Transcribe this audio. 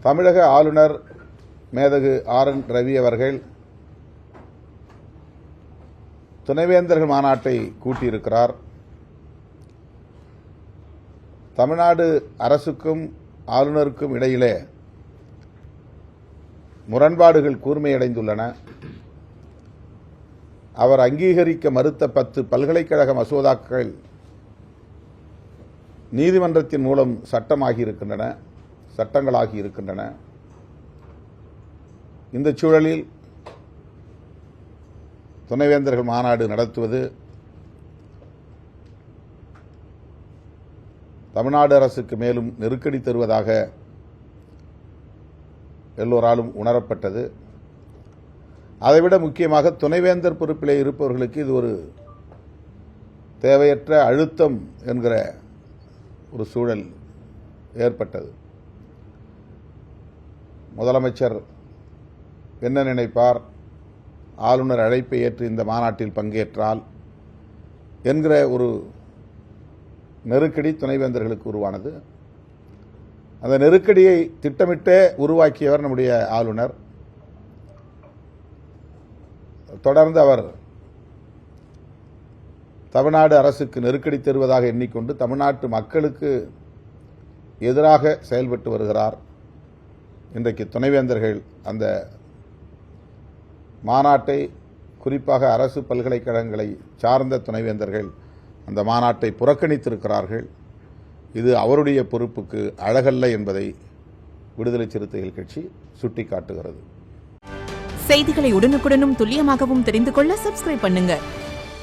தமிழக ஆளுநர் மேதகு ஆர்.என். ரவி அவர்கள் துணைவேந்தர்கள் மாநாட்டை கூட்டியிருக்கிறார். தமிழ்நாடு அரசுக்கும் ஆளுநருக்கும் இடையிலே முரண்பாடுகள் கூர்மையடைந்துள்ளன. அவர் அங்கீகரிக்க மறுத்த 10 பல்கலைக்கழக மசோதாக்கள் நீதிமன்றத்தின் மூலம் சட்டங்களாகி இருக்கின்றன. இந்த சூழலில் துணைவேந்தர்கள் மாநாடு நடத்துவது தமிழ்நாடு அரசுக்கு மேலும் நெருக்கடி தருவதாக எல்லோராலும் உணரப்பட்டது. அதைவிட முக்கியமாக துணைவேந்தர் பொறுப்பிலே இருப்பவர்களுக்கு இது ஒரு தேவையற்ற அழுத்தம் என்கிற ஒரு சூழல் ஏற்பட்டது. முதலமைச்சர் என்ன நினைப்பார், ஆளுநர் அழைப்பை ஏற்று இந்த மாநாட்டில் பங்கேற்றால் என்கிற ஒரு நெருக்கடி துணைவேந்தர்களுக்கு உருவானது. அந்த நெருக்கடியை திட்டமிட்டே உருவாக்கியவர் நம்முடைய ஆளுநர். தொடர்ந்து அவர் தமிழ்நாடு அரசுக்கு நெருக்கடி தருவதாக எண்ணிக்கொண்டு தமிழ்நாட்டு மக்களுக்கு எதிராக செயல்பட்டு வருகிறார். இன்றைக்கு துணைவேந்தர்கள் அந்த மாநாட்டை, குறிப்பாக அரசு பல்கலைக்கழகங்களை சார்ந்த துணைவேந்தர்கள் அந்த மாநாட்டை புறக்கணித்திருக்கிறார்கள். இது அவருடைய பொறுப்புக்கு அழகல்ல என்பதை விடுதலை சிறுத்தைகள் கட்சி சுட்டிக்காட்டுகிறது. செய்திகளை உடனுக்குடனும் துல்லியமாகவும் தெரிந்து கொள்ள சப்ஸ்கிரைப் பண்ணுங்க.